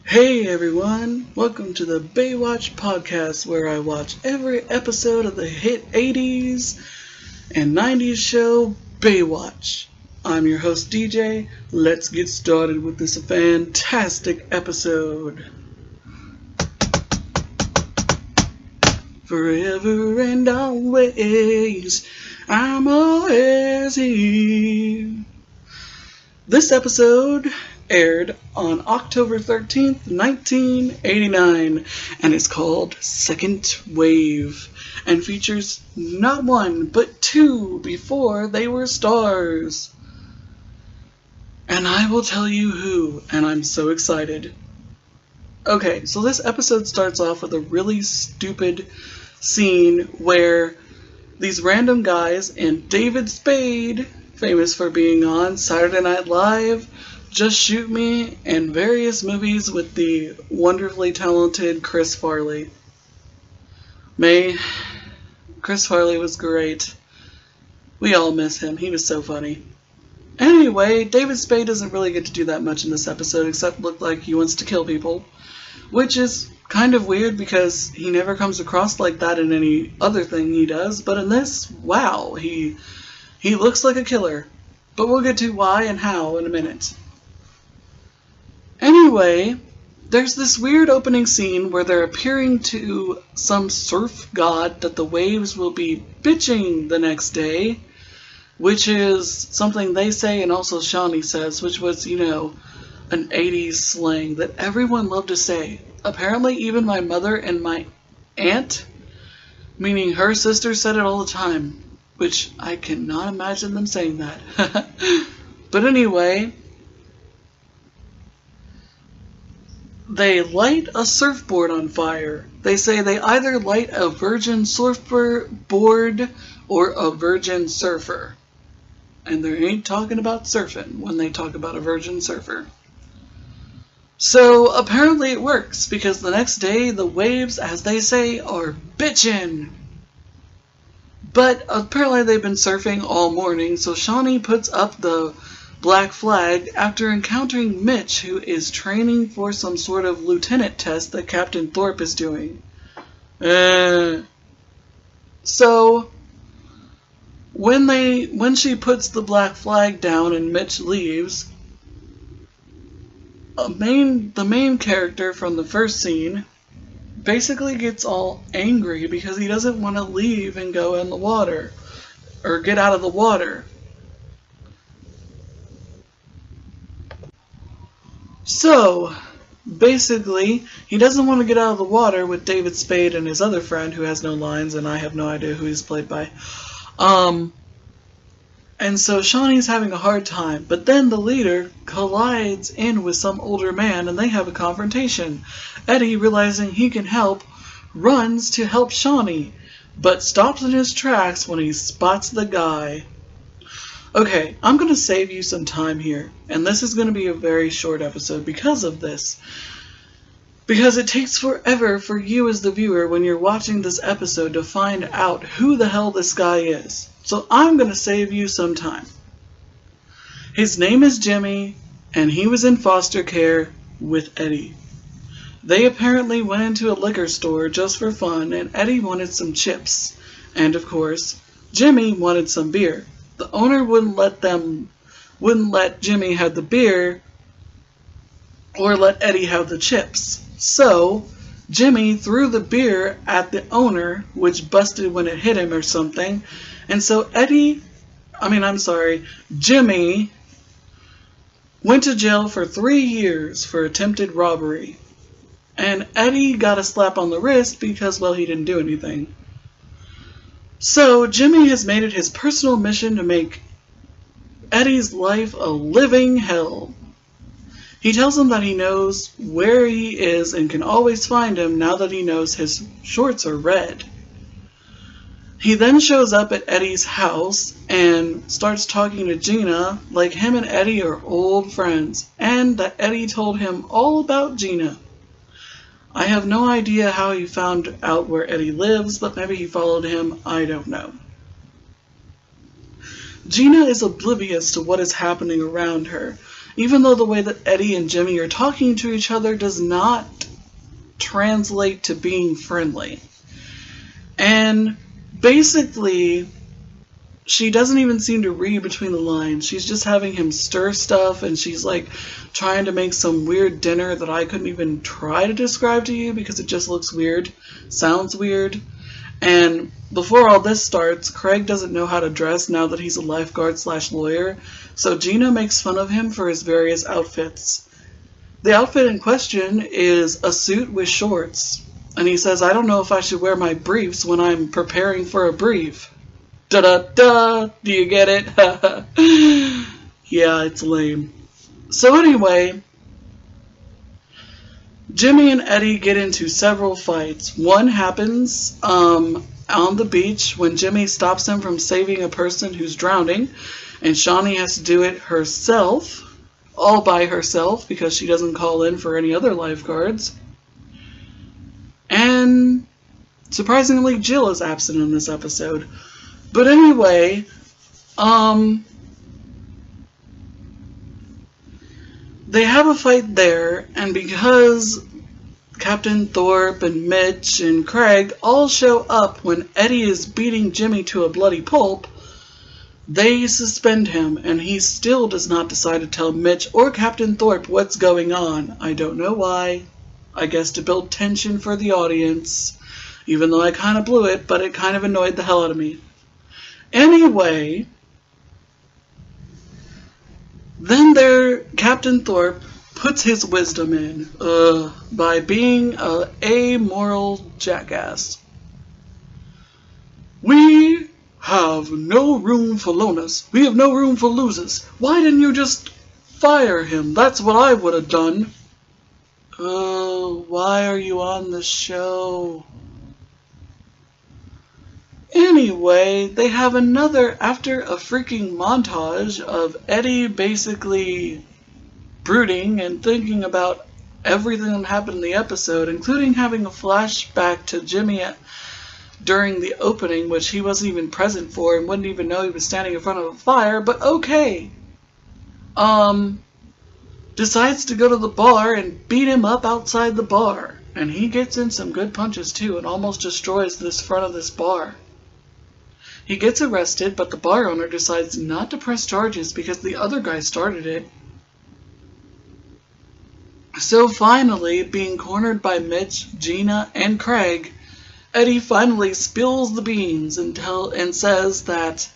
Hey everyone, welcome to the Baywatch podcast where I watch every episode of the hit 80s and 90s show Baywatch. I'm your host DJ. Let's get started with this fantastic episode. Forever and always, I'm always here. This episode aired on October 13th, 1989, and it's called Second Wave, and features not one, but two before they were stars. And I will tell you who, and I'm so excited. Okay, so this episode starts off with a really stupid scene where these random guys and David Spade, famous for being on Saturday Night Live, Just Shoot Me, and various movies with the wonderfully talented Chris Farley. Chris Farley was great. We all miss him. He was so funny. Anyway, David Spade doesn't really get to do that much in this episode except look like he wants to kill people, which is kind of weird because he never comes across like that in any other thing he does, but in this, wow, he looks like a killer. But we'll get to why and how in a minute. Anyway, there's this weird opening scene where they're appearing to some surf god that the waves will be bitching the next day, which is something they say and also Shawnee says, which was, an 80s slang that everyone loved to say. Apparently even my mother and my aunt, meaning her sister, said it all the time, which I cannot imagine them saying that. But anyway, they light a surfboard on fire. They say they either light a virgin surfboard or a virgin surfer. And they ain't talking about surfing when they talk about a virgin surfer. So apparently it works, because the next day the waves, as they say, are bitchin'. But apparently they've been surfing all morning, so Shawnee puts up the black flag after encountering Mitch, who is training for some sort of lieutenant test that Captain Thorpe is doing. So when she puts the black flag down and Mitch leaves, the main character from the first scene basically gets all angry because he doesn't want to leave and go in the water or get out of the water. So basically he doesn't want to get out of the water with David Spade and his other friend who has no lines, and I have no idea who he's played by. And so Shawnee's having a hard time, but then the leader collides in with some older man and they have a confrontation. Eddie, realizing he can help, runs to help Shawnee, but stops in his tracks when he spots the guy. Okay, I'm going to save you some time here, and this is going to be a very short episode because of this. Because it takes forever for you as the viewer when you're watching this episode to find out who the hell this guy is. So I'm going to save you some time. His name is Jimmy, and he was in foster care with Eddie. They apparently went into a liquor store just for fun, and Eddie wanted some chips. And of course, Jimmy wanted some beer. The owner wouldn't let Jimmy have the beer or let Eddie have the chips. So Jimmy threw the beer at the owner, which busted when it hit him or something. And so Jimmy went to jail for 3 years for attempted robbery. And Eddie got a slap on the wrist because, well, he didn't do anything. So Jimmy has made it his personal mission to make Eddie's life a living hell. He tells him that he knows where he is and can always find him now that he knows his shorts are red. He then shows up at Eddie's house and starts talking to Gina like him and Eddie are old friends, and that Eddie told him all about Gina. I have no idea how he found out where Eddie lives, but maybe he followed him, I don't know. Gina is oblivious to what is happening around her. even though the way that Eddie and Jimmy are talking to each other does not translate to being friendly. And basically, she doesn't even seem to read between the lines. She's just having him stir stuff, and she's like trying to make some weird dinner that I couldn't even try to describe to you because it just looks weird, sounds weird. And before all this starts, Craig doesn't know how to dress now that he's a lifeguard/lawyer, so Gina makes fun of him for his various outfits. The outfit in question is a suit with shorts, and he says, I don't know if I should wear my briefs when I'm preparing for a brief. Da-da-da! Do you get it? Yeah, it's lame. So anyway, Jimmy and Eddie get into several fights. One happens on the beach when Jimmy stops him from saving a person who's drowning, and Shawnee has to do it herself, all by herself, because she doesn't call in for any other lifeguards. And surprisingly, Jill is absent in this episode. But anyway, they have a fight there, and because Captain Thorpe and Mitch and Craig all show up when Eddie is beating Jimmy to a bloody pulp, they suspend him, and he still does not decide to tell Mitch or Captain Thorpe what's going on. I don't know why. I guess to build tension for the audience, even though I kind of blew it, but it kind of annoyed the hell out of me. Anyway, then Captain Thorpe puts his wisdom in by being an amoral jackass. We have no room for loners. We have no room for losers. Why didn't you just fire him? That's what I would have done. Why are you on the show? Anyway, they have after a freaking montage of Eddie basically brooding and thinking about everything that happened in the episode, including having a flashback to Jimmy during the opening, which he wasn't even present for and wouldn't even know he was standing in front of a fire, but okay. Decides to go to the bar and beat him up outside the bar. And he gets in some good punches too and almost destroys this front of this bar. He gets arrested, but the bar owner decides not to press charges because the other guy started it. So finally, being cornered by Mitch, Gina, and Craig, Eddie finally spills the beans and says that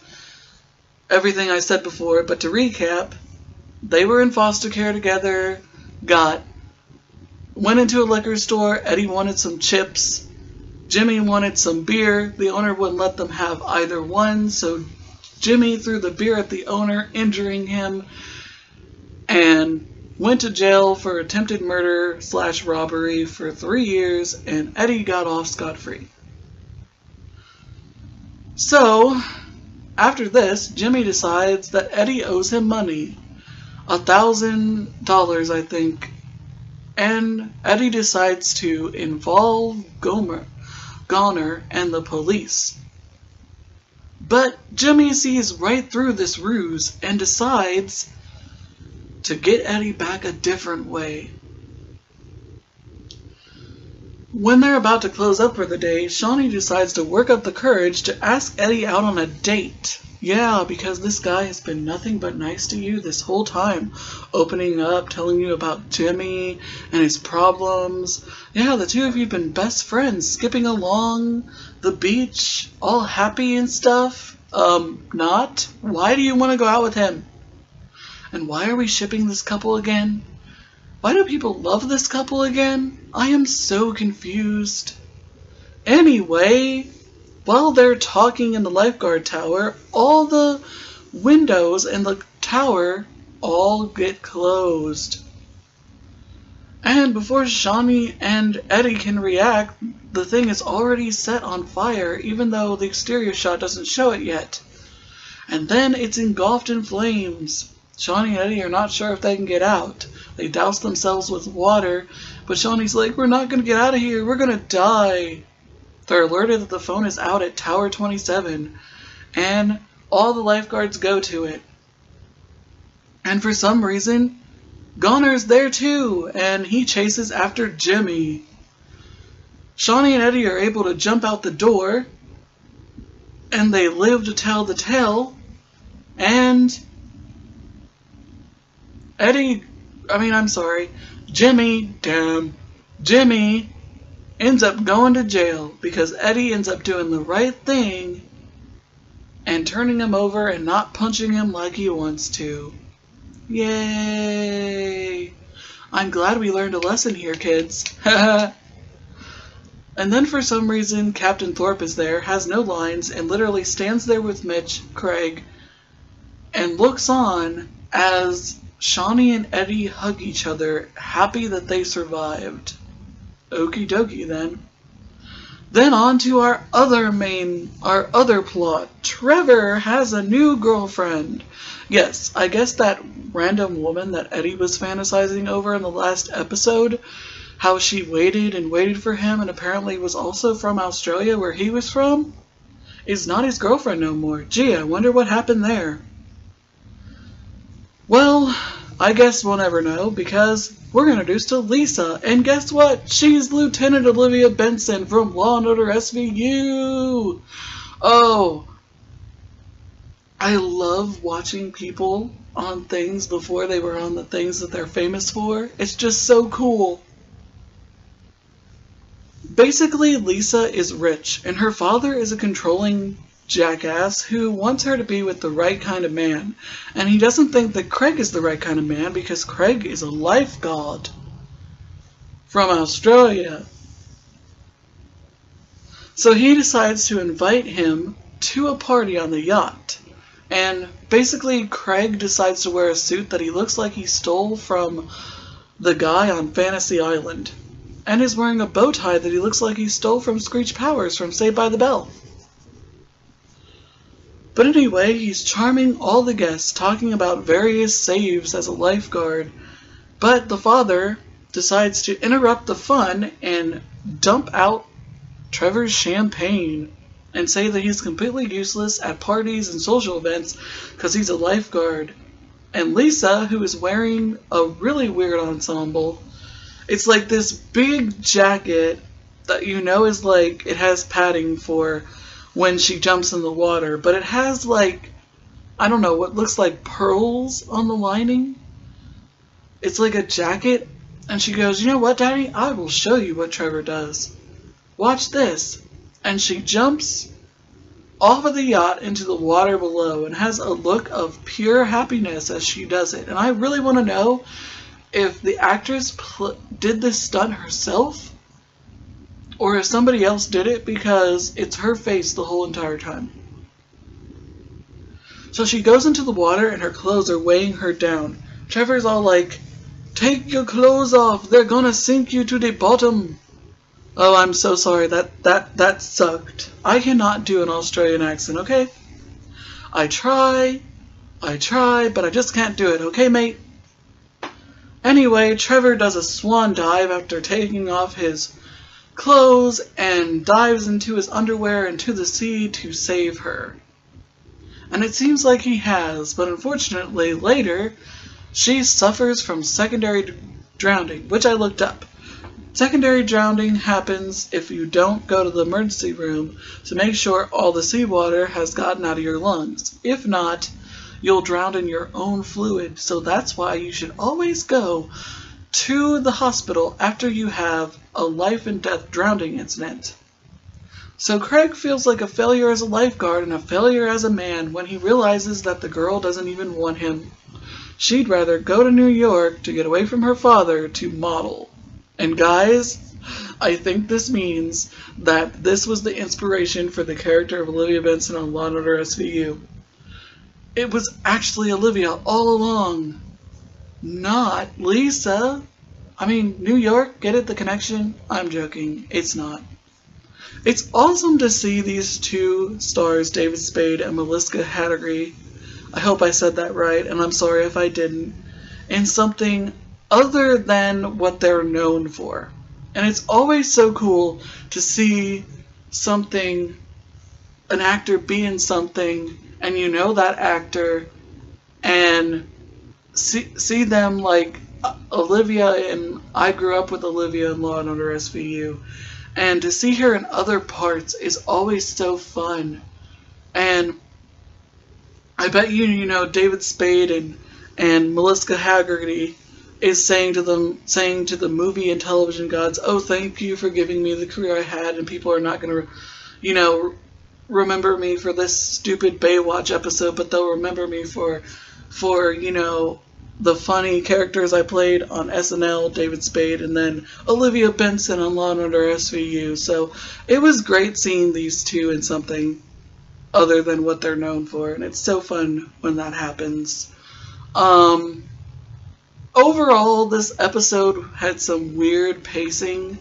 everything I said before, but to recap, they were in foster care together, went into a liquor store, Eddie wanted some chips, Jimmy wanted some beer, the owner wouldn't let them have either one, so Jimmy threw the beer at the owner, injuring him, and went to jail for attempted murder/robbery for 3 years, and Eddie got off scot-free. So, after this, Jimmy decides that Eddie owes him money, $1,000, I think, and Eddie decides to involve Goner and the police. But Jimmy sees right through this ruse and decides to get Eddie back a different way. When they're about to close up for the day, Shawnee decides to work up the courage to ask Eddie out on a date. Yeah, because this guy has been nothing but nice to you this whole time. Opening up, telling you about Jimmy and his problems. Yeah, the two of you have been best friends, skipping along the beach, all happy and stuff. Not? Why do you want to go out with him? And why are we shipping this couple again? Why do people love this couple again? I am so confused. Anyway, while they're talking in the lifeguard tower, all the windows in the tower all get closed. And before Shawnee and Eddie can react, the thing is already set on fire, even though the exterior shot doesn't show it yet. And then it's engulfed in flames. Shawnee and Eddie are not sure if they can get out. They douse themselves with water, but Shawnee's like, we're not going to get out of here, we're going to die. They're alerted that the phone is out at Tower 27, and all the lifeguards go to it. And for some reason, Goner's there too, and he chases after Jimmy. Shawnee and Eddie are able to jump out the door, and they live to tell the tale, and Jimmy ends up going to jail because Eddie ends up doing the right thing and turning him over and not punching him like he wants to. Yay! I'm glad we learned a lesson here, kids. And then for some reason, Captain Thorpe is there, has no lines, and literally stands there with Mitch, Craig, and looks on as Shawnee and Eddie hug each other, happy that they survived. Okie dokie then. Then on to our other plot. Trevor has a new girlfriend. Yes, I guess that random woman that Eddie was fantasizing over in the last episode, how she waited and waited for him and apparently was also from Australia where he was from, is not his girlfriend no more. Gee, I wonder what happened there. Well, I guess we'll never know because we're introduced to Lisa, and guess what? She's Lieutenant Olivia Benson from Law & Order SVU! Oh, I love watching people on things before they were on the things that they're famous for. It's just so cool. Basically, Lisa is rich, and her father is a controlling jackass who wants her to be with the right kind of man. And he doesn't think that Craig is the right kind of man because Craig is a lifeguard from Australia. So he decides to invite him to a party on the yacht. And basically, Craig decides to wear a suit that he looks like he stole from the guy on Fantasy Island. And is wearing a bow tie that he looks like he stole from Screech Powers from Saved by the Bell. But anyway, he's charming all the guests, talking about various saves as a lifeguard. But the father decides to interrupt the fun and dump out Trevor's champagne and say that he's completely useless at parties and social events because he's a lifeguard. And Lisa, who is wearing a really weird ensemble, it's like this big jacket that you know is like, it has padding for when she jumps in the water, but it has like, I don't know, what looks like pearls on the lining. It's like a jacket, and she goes, "You know what, Daddy? I will show you what Trevor does. Watch this." And she jumps off of the yacht into the water below and has a look of pure happiness as she does it. And I really want to know if the actress did this stunt herself or if somebody else did it, because it's her face the whole entire time. So she goes into the water and her clothes are weighing her down. Trevor's all like, "Take your clothes off, they're gonna sink you to the bottom." Oh, I'm so sorry, that sucked. I cannot do an Australian accent, okay? I try, but I just can't do it, okay, mate? Anyway, Trevor does a swan dive after taking off his clothes and dives into his underwear into the sea to save her. And it seems like he has, but unfortunately later she suffers from secondary drowning, which I looked up. Secondary drowning happens if you don't go to the emergency room to make sure all the seawater has gotten out of your lungs. If not, you'll drown in your own fluid, so that's why you should always go to the hospital after you have a life and death drowning incident. So Craig feels like a failure as a lifeguard and a failure as a man when he realizes that the girl doesn't even want him. She'd rather go to New York to get away from her father to model. And guys, I think this means that this was the inspiration for the character of Olivia Benson on Law & Order SVU. It was actually Olivia all along, not Lisa. I mean, New York, get it, the connection? I'm joking, it's not. It's awesome to see these two stars, David Spade and Melissa Hattergy, I hope I said that right, and I'm sorry if I didn't, in something other than what they're known for. And it's always so cool to see something, an actor be in something, and you know that actor, and see them like Olivia, and I grew up with Olivia in Law & Order SVU, and to see her in other parts is always so fun. And I bet you know David Spade and Melissa Haggerty is saying to the movie and television gods, "Oh, thank you for giving me the career I had, and people are not going to, remember me for this stupid Baywatch episode, but they'll remember me for the funny characters I played on SNL, David Spade, and then Olivia Benson on Law & Order SVU." So it was great seeing these two in something other than what they're known for, and it's so fun when that happens. Overall, this episode had some weird pacing.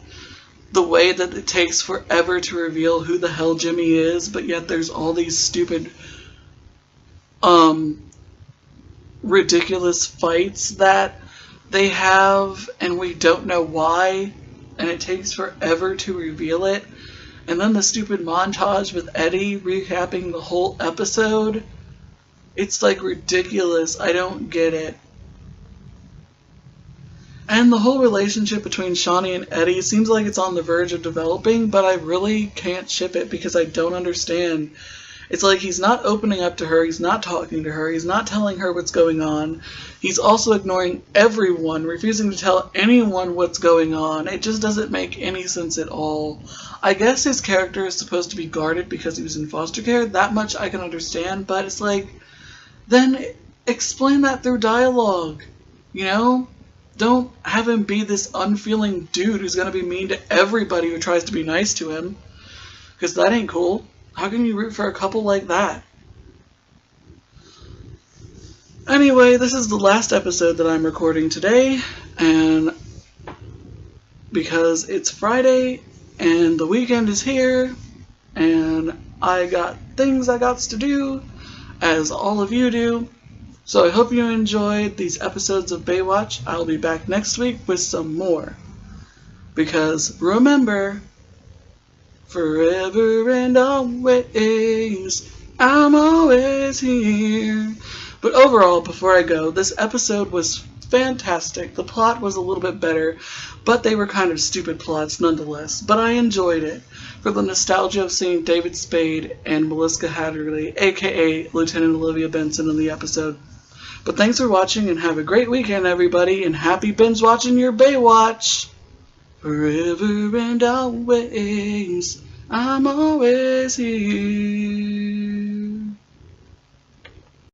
The way that it takes forever to reveal who the hell Jimmy is, but yet there's all these stupid, ridiculous fights that they have, and we don't know why, and it takes forever to reveal it. And then the stupid montage with Eddie recapping the whole episode. It's like ridiculous. I don't get it. And the whole relationship between Shawnee and Eddie seems like it's on the verge of developing, but I really can't ship it because I don't understand. It's like he's not opening up to her, he's not talking to her, he's not telling her what's going on. He's also ignoring everyone, refusing to tell anyone what's going on. It just doesn't make any sense at all. I guess his character is supposed to be guarded because he was in foster care. That much I can understand, but it's like, then explain that through dialogue, Don't have him be this unfeeling dude who's going to be mean to everybody who tries to be nice to him. Because that ain't cool. How can you root for a couple like that? Anyway, this is the last episode that I'm recording today. And because it's Friday and the weekend is here. And I got things I got to do, as all of you do. So I hope you enjoyed these episodes of Baywatch. I'll be back next week with some more. Because remember, forever and always, I'm always here. But overall, before I go, this episode was fantastic. The plot was a little bit better, but they were kind of stupid plots nonetheless. But I enjoyed it. For the nostalgia of seeing David Spade and Melissa Hatterley, aka Lieutenant Olivia Benson, in the episode. But thanks for watching, and have a great weekend, everybody, and happy binge watching your Baywatch. Forever and always, I'm always here.